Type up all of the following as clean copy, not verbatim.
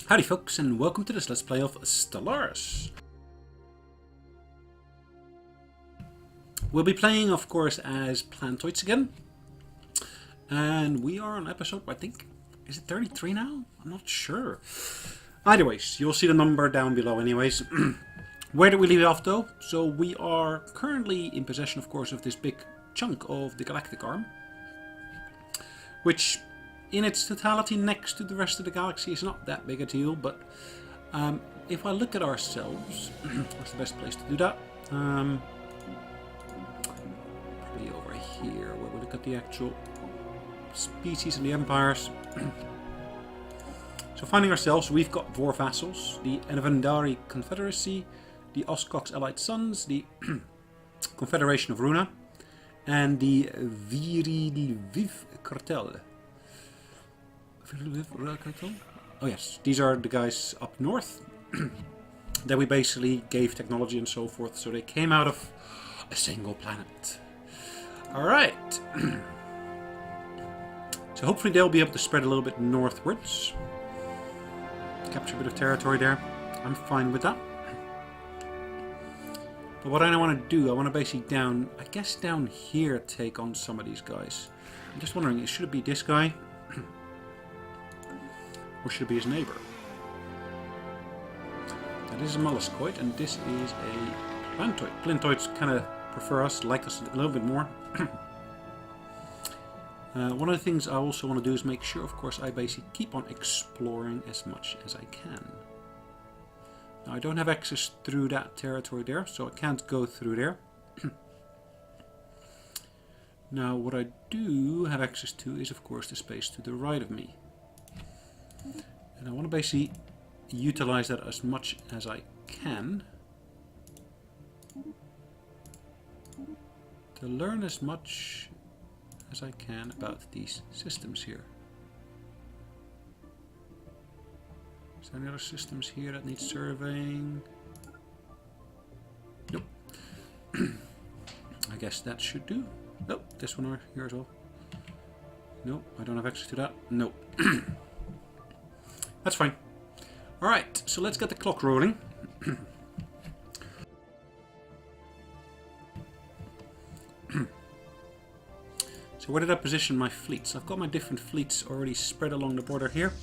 Howdy folks, and welcome to this Let's Play of Stellaris. We'll be playing, of course, as Plantoids again. And we are on episode, I think, is it 33 now? I'm not sure. Anyways, you'll see the number down below anyways. Where did we leave off though? So we are currently in possession, of course, of this big chunk of the galactic arm. Which, in its totality, next to the rest of the galaxy, is not that big a deal, but if I look at ourselves, what's the best place to do that? Probably over here, where we look at the actual species and the empires. So finding ourselves, we've got four vassals: the Envendari Confederacy, the Oscox Allied Sons, the Confederation of Runa, and the Virilviv Cartel. Oh yes, these are the guys up north that we basically gave technology and so forth, so they came out of a single planet. Alright. So hopefully they'll be able to spread a little bit northwards. Capture a bit of territory there. I'm fine with that. But what I want to do, I want to basically down here take on some of these guys. I'm just wondering, should it be this guy? Or should it be his neighbor? Now, this is a molluscoid, and this is a plantoid. Plantoids kind of prefer us, like us a little bit more. One of the things I also want to do is make sure, of course, I basically keep on exploring as much as I can. Now, I don't have access through that territory there, so I can't go through there. Now, what I do have access to is, of course, the space to the right of me. And I want to basically utilize that as much as I can to learn as much as I can about these systems here. Is there any other systems here that need surveying? Nope. I guess that should do. Nope, this one here as well. Nope, I don't have access to that. Nope. That's fine. Alright, so let's get the clock rolling. So where did I position my fleets? I've got my different fleets already spread along the border here.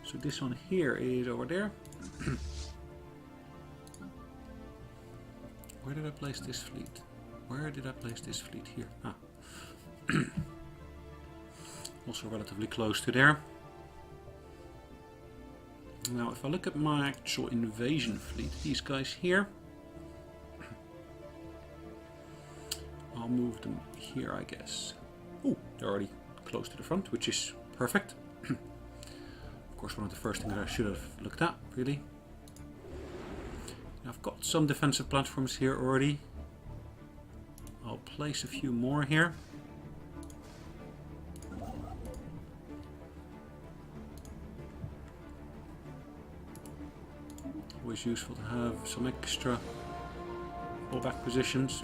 So this one here is over there. Where did I place this fleet? Where did I place this fleet? Here. Ah. Also relatively close to there. Now, if I look at my actual invasion fleet, these guys here, I'll move them here, I guess. Oh, they're already close to the front, which is perfect. Of course, one of the first things I should have looked at, really. Now, I've got some defensive platforms here already. I'll place a few more here. Always useful to have some extra fallback positions.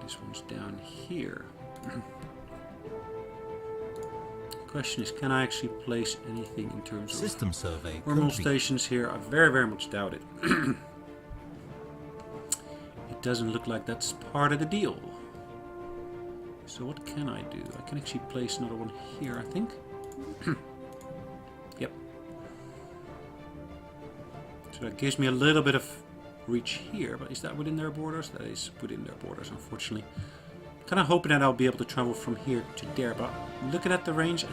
This one's down here. The question is, can I actually place anything in terms of system survey thermal stations here? I very, very much doubt it. It doesn't look like that's part of the deal. So what can I do? I can actually place another one here, I think. Yep. So that gives me a little bit of reach here, but is that within their borders? That is within their borders, unfortunately. Kind of hoping that I'll be able to travel from here to there, but looking at the range, I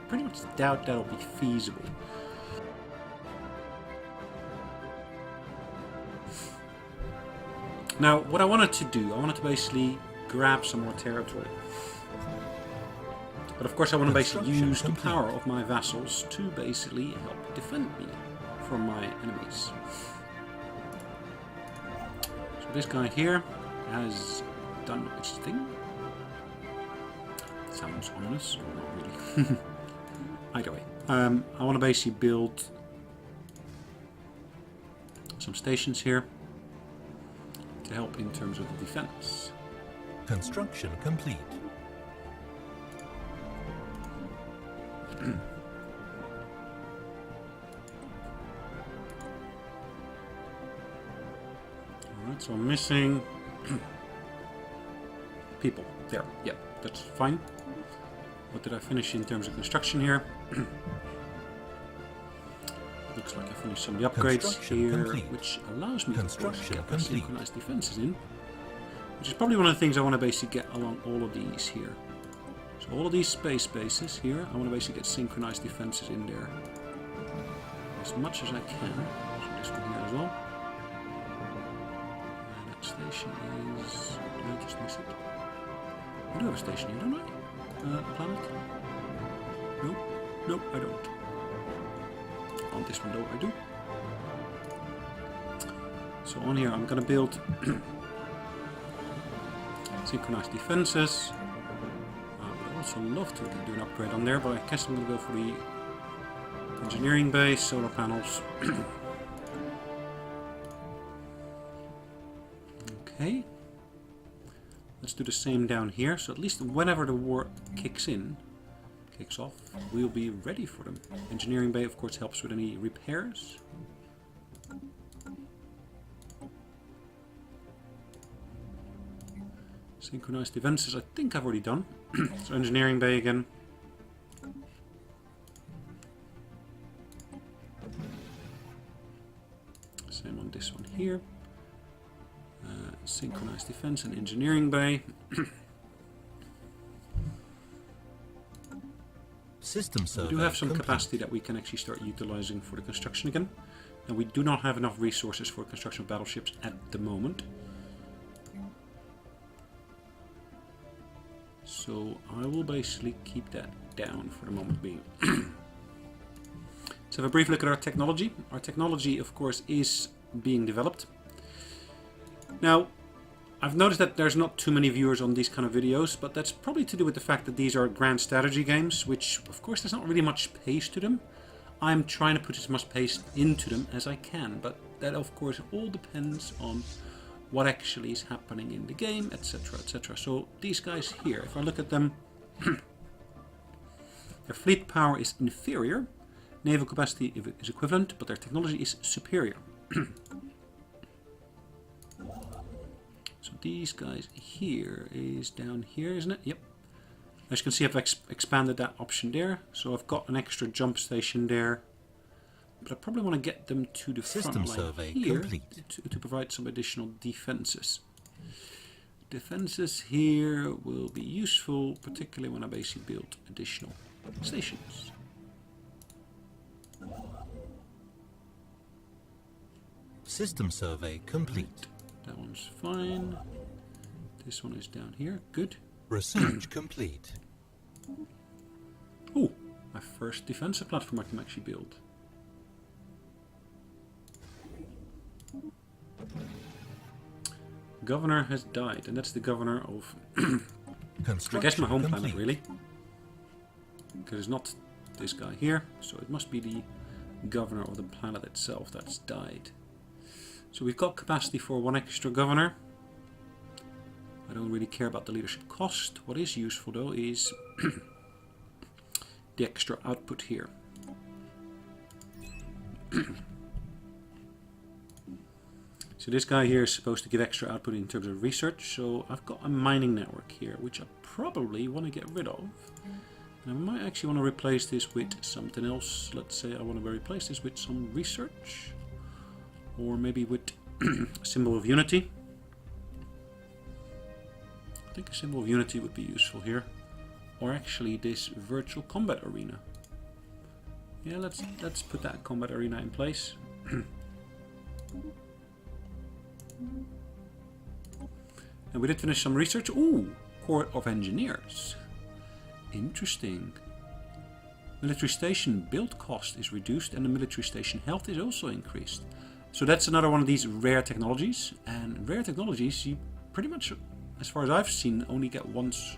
pretty much doubt that'll be feasible. Now, what I wanted to do, I wanted to basically grab some more territory. But of course I want to basically use the power of my vassals to basically help defend me from my enemies. So this guy here has done its thing. Sounds ominous, not really. Either way, I want to basically build some stations here to help in terms of the defense. Construction complete. Alright, so I'm missing people. There, yep, that's fine. What did I finish in terms of construction here? Looks like I finished some of the upgrades here, which allows me to of course get the synchronized defenses in. Which is probably one of the things I want to basically get along all of these here. So all of these space bases here, I want to basically get synchronized defenses in there. As much as I can. So this one here as well. And that station is... Did I just miss it? I do have a station here, don't I? Planet? Nope. Nope, I don't. On this one though, I do. So on here I'm going to build synchronized defenses. I would also love to do an upgrade on there, but I guess I'm going to go for the engineering base, solar panels. Okay. Let's do the same down here, so at least whenever the war kicks off, we'll be ready for them. Engineering bay, of course, helps with any repairs. Synchronized defenses, I think I've already done. So engineering bay again. Same on this one here. Synchronized defense and engineering bay. System survey. We do have some capacity that we can actually start utilizing for the construction again. And we do not have enough resources for construction of battleships at the moment. So I will basically keep that down for the moment being. Let's have a brief look at our technology. Our technology, of course, is being developed. Now, I've noticed that there's not too many viewers on these kind of videos, but that's probably to do with the fact that these are grand strategy games, which, of course, there's not really much pace to them. I'm trying to put as much pace into them as I can, but that, of course, all depends on what actually is happening in the game, etc., etc. So these guys here, if I look at them, their fleet power is inferior, naval capacity is equivalent, but their technology is superior. So these guys here is down here, isn't it? Yep. As you can see, I've expanded that option there. So I've got an extra jump station there. But I probably want to get them to the System front line survey here complete. to provide some additional defenses. Defenses here will be useful, particularly when I basically build additional stations. System survey complete. That one's fine. This one is down here. Good. Research complete. Oh, my first defensive platform I can actually build. Governor has died, and that's the governor of I guess my home planet, really. Because it's not this guy here, so it must be the governor of the planet itself that's died. So we've got capacity for one extra governor. I don't really care about the leadership cost. What is useful though is the extra output here. So this guy here is supposed to give extra output in terms of research. So I've got a mining network here, which I probably want to get rid of. And I might actually want to replace this with something else. Let's say I want to replace this with some research. Or maybe with a symbol of unity. I think a symbol of unity would be useful here. Or actually this virtual combat arena. Yeah, let's put that combat arena in place. And we did finish some research. Ooh, Corps of Engineers. Interesting. Military station build cost is reduced and the military station health is also increased. So that's another one of these rare technologies. And rare technologies, you pretty much, as far as I've seen, only get once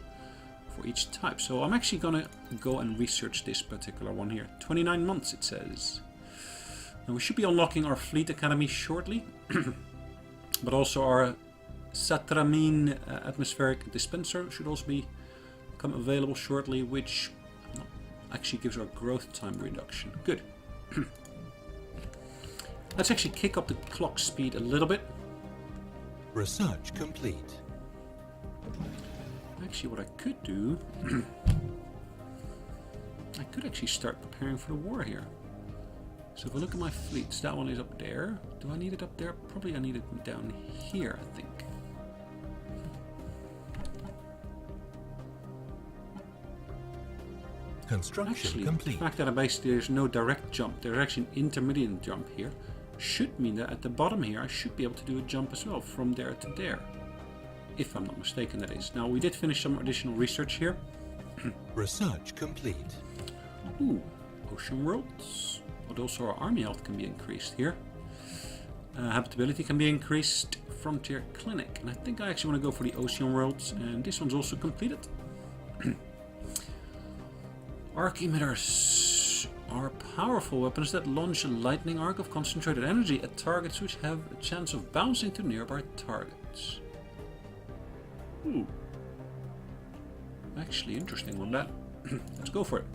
for each type. So I'm actually going to go and research this particular one here. 29 months it says. Now we should be unlocking our fleet academy shortly. But also our Satramine atmospheric dispenser should also become available shortly, which I'm not actually gives our growth time reduction. Good. Let's actually kick up the clock speed a little bit. Research complete. Actually, what I could do... I could actually start preparing for the war here. So if I look at my fleets, that one is up there. Do I need it up there? Probably I need it down here, I think. Construction Actually, complete. the fact that basically there's no direct jump, there's actually an intermediate jump here, should mean that at the bottom here I should be able to do a jump as well, from there to there. If I'm not mistaken, that is. Now, we did finish some additional research here. Research complete. Ooh, ocean worlds. But also our army health can be increased here. Habitability can be increased. Frontier clinic. And I think I actually want to go for the ocean worlds. And this one's also completed. Arc emitters are powerful weapons that launch a lightning arc of concentrated energy at targets which have a chance of bouncing to nearby targets. Ooh. Actually interesting one, that. Let's go for it.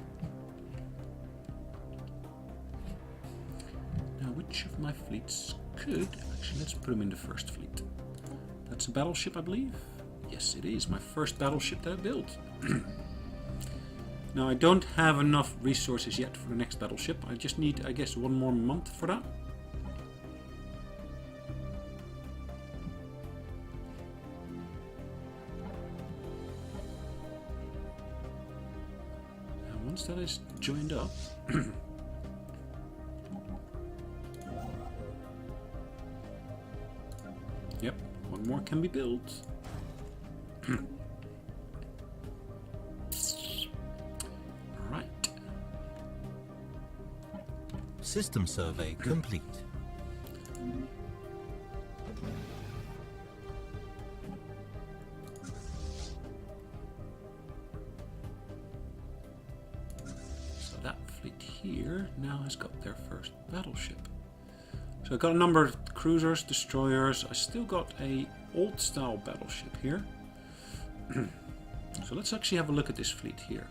Now, which of my fleets could... Actually, let's put them in the first fleet. That's a battleship, I believe. Yes, it is my first battleship that I built. Now, I don't have enough resources yet for the next battleship. I just need, I guess, 1 more month for that. And once that is joined up... Yep, 1 more can be built. Right. System survey complete. So that fleet here now has got their first battleship. So I got a number of cruisers, destroyers. I still got a old style battleship here. So let's actually have a look at this fleet here.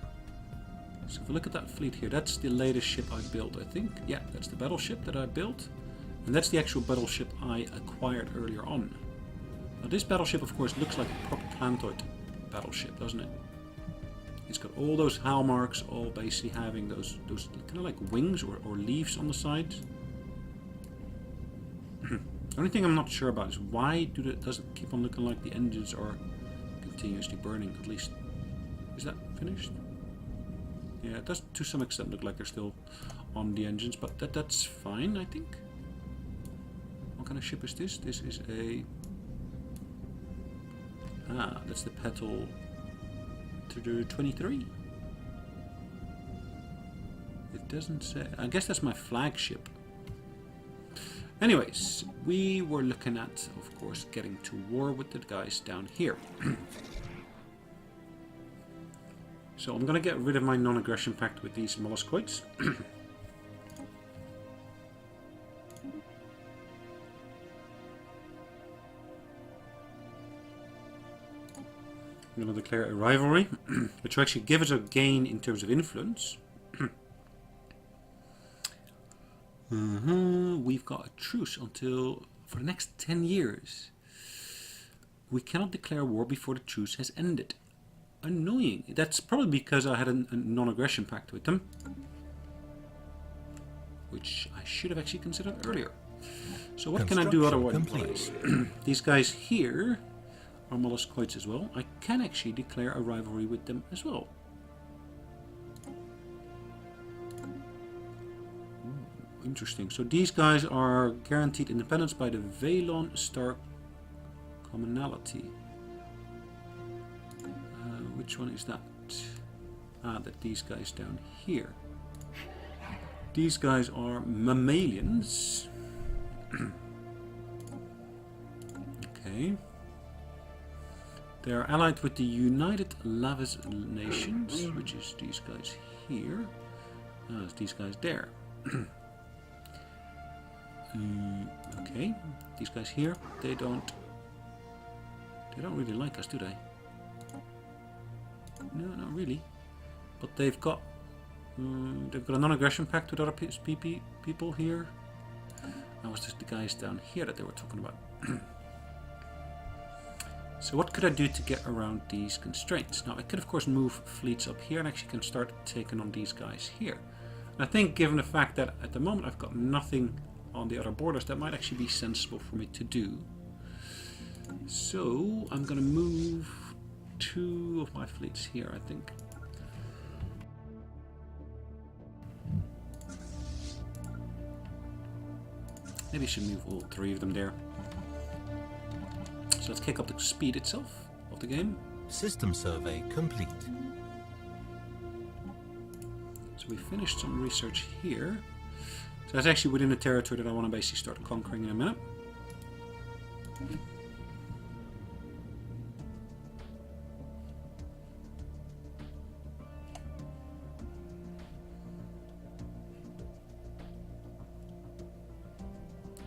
So if we look at that fleet here, that's the latest ship I built, I think. Yeah, that's the battleship that I built. And that's the actual battleship I acquired earlier on. Now this battleship, of course, looks like a proper Plantoid battleship, doesn't it? It's got all those howl marks, all basically having those kind of like wings or leaves on the sides. The only thing I'm not sure about is why does it keep on looking like the engines are continuously burning, at least. Is that finished? Yeah, it does to some extent look like they're still on the engines, but that's fine, I think. What kind of ship is this? This is a... Ah, that's the Petal 23. It doesn't say... I guess that's my flagship. Anyways, we were looking at, of course, getting to war with the guys down here. So I'm going to get rid of my non-aggression pact with these molluscoids. I'm going to declare a rivalry, which will actually give us a gain in terms of influence. We've got a truce until for the next 10 years. We cannot declare war before the truce has ended. Annoying. That's probably because I had a non-aggression pact with them, which I should have actually considered earlier. So what can I do otherwise? These guys here are molluscoids as well. I can actually declare a rivalry with them as well. Interesting. So these guys are guaranteed independence by the Valon Star Commonality. Which one is that? Ah, these guys down here. These guys are mammalians. Okay. They are allied with the United Lavis Nations, which is these guys here. Ah, it's these guys there. Okay, these guys here, they don't really like us, do they? No, not really. But they've got They've got a non-aggression pact with other people here. That was just the guys down here that they were talking about. So what could I do to get around these constraints? Now I could of course move fleets up here and actually can start taking on these guys here. And I think given the fact that at the moment I've got nothing on the other borders, that might actually be sensible for me to do. So I'm going to move 2 of my fleets here, I think. Maybe I should move all 3 of them there. So let's kick up the speed itself of the game. System survey complete. So we finished some research here. So that's actually within the territory that I want to basically start conquering in a minute.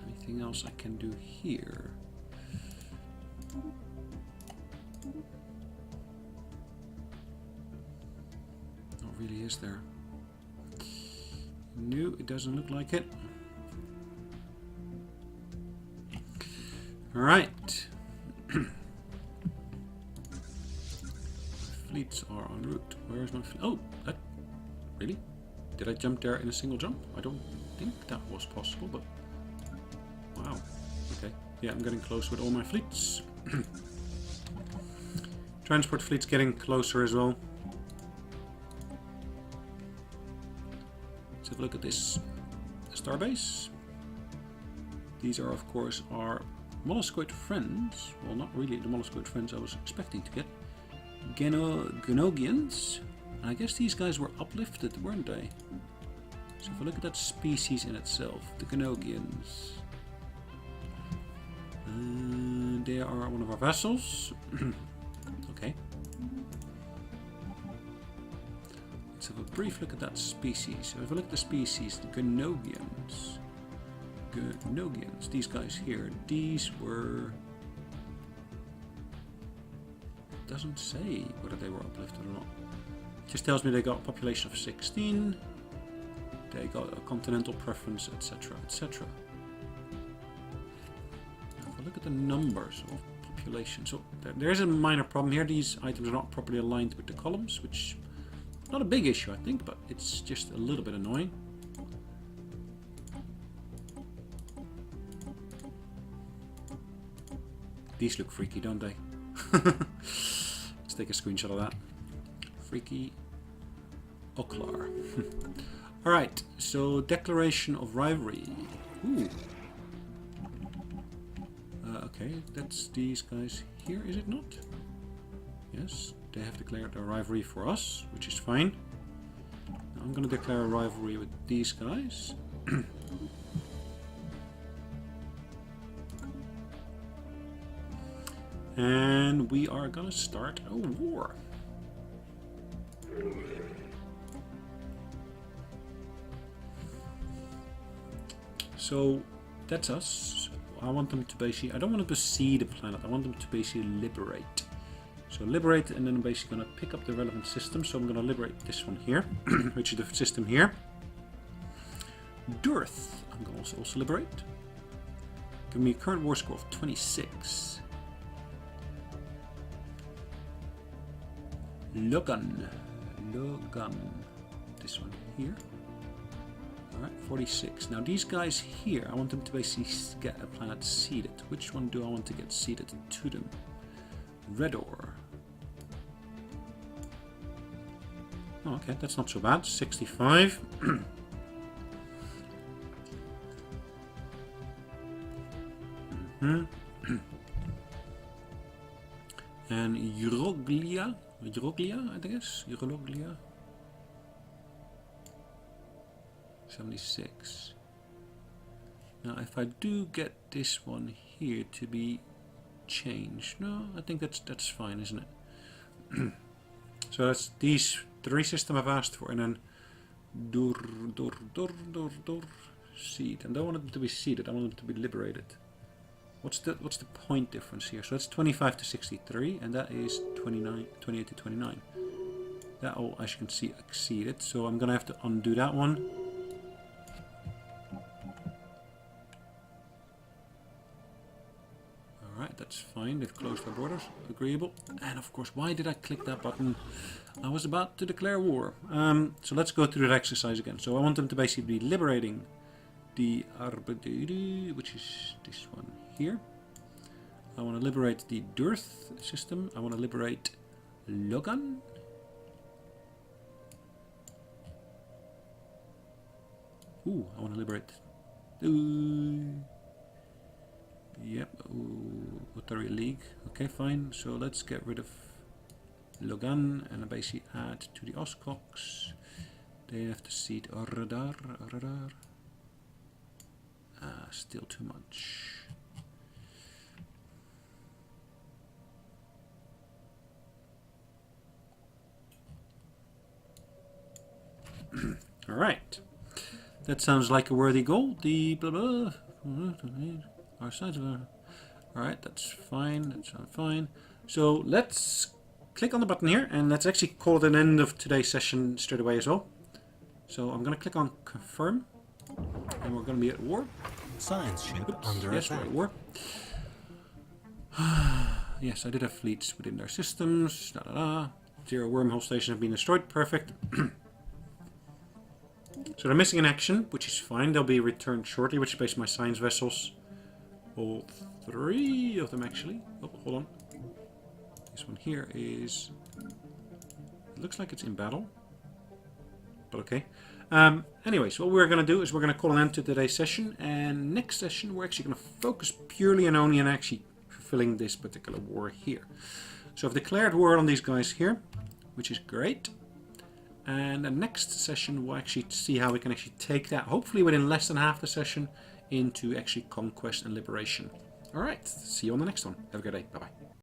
Anything else I can do here? Not really, is there? No, it doesn't look like it. Alright. Fleets are en route. Where is my fleet? Oh, that... Really? Did I jump there in a single jump? I don't think that was possible, but... Wow. Okay. Yeah, I'm getting close with all my fleets. Transport fleet's getting closer as well. Let's have a look at this starbase. These are, of course, our molluscoid friends. Well, not really the molluscoid friends I was expecting to get. Genogians. I guess these guys were uplifted, weren't they? So if I look at that species in itself, the Genogians. They are one of our vessels. Okay. Let's have a brief look at that species. So if I look at the species, the Genogians. Genogians, these guys here, these were... Doesn't say whether they were uplifted or not. It just tells me they got a population of 16. They got a continental preference, etc, etc. If I look at the numbers of population, so there is a minor problem here. These items are not properly aligned with the columns, which is not a big issue, I think, but it's just a little bit annoying. These look freaky, don't they? Let's take a screenshot of that. Freaky Oklar. Alright, so declaration of rivalry. Ooh. Okay, that's these guys here, is it not? Yes, they have declared a rivalry for us, which is fine. Now I'm going to declare a rivalry with these guys. And we are going to start a war. So that's us. I want them to basically, I don't want them to see the planet, I want them to basically liberate. So liberate, and then I'm basically going to pick up the relevant system. So I'm going to liberate this one here, which is the system here. Durth, I'm going to also liberate. Give me a current war score of 26. Logan, this one here. Alright, 46. Now these guys here, I want them to basically get a planet seeded. Which one do I want to get seeded to them? Redor. Oh, okay, that's not so bad. 65. And Euroglia, I guess? Euroglia. 76. Now if I do get this one here to be changed, no, I think that's fine, isn't it? So that's these 3 systems I've asked for, and then seed. And I don't want them to be seeded, I want them to be liberated. What's the point difference here? So that's 25 to 63, and that is 28 to 29. That all, as you can see, exceeded. So I'm going to have to undo that one. Alright, that's fine. They've closed their borders. Agreeable. And of course, why did I click that button? I was about to declare war. So let's go through that exercise again. So I want them to basically be liberating the Arbeider, which is this one here. I want to liberate the Durth system. I want to liberate Logan. Ooh, I want to liberate... Yep, Otari League. Okay, fine. So let's get rid of Logan and basically add to the Oscox. They have to seat Radar. Still too much. All right. That sounds like a worthy goal. The blah blah. Our sides of Alright, that's fine. That's fine. So let's click on the button here and let's actually call it an end of today's session straight away as well. So I'm going to click on confirm and we're going to be at war. Science ship under yes, attack. we're at war. Yes, I did have fleets within their systems. Da, da, da. 0 wormhole stations have been destroyed. Perfect. So they're missing in action, which is fine. They'll be returned shortly, which is based on my science vessels. All 3 of them actually. Oh, hold on. This one here is... It looks like it's in battle. But okay. Anyways, what we're going to do is we're going to call an end to today's session. And next session, we're actually going to focus purely and only on actually fulfilling this particular war here. So I've declared war on these guys here, which is great. And the next session we'll actually see how we can actually take that, hopefully within less than half the session, into actually conquest and liberation. Alright, see you on the next one. Have a good day. Bye bye.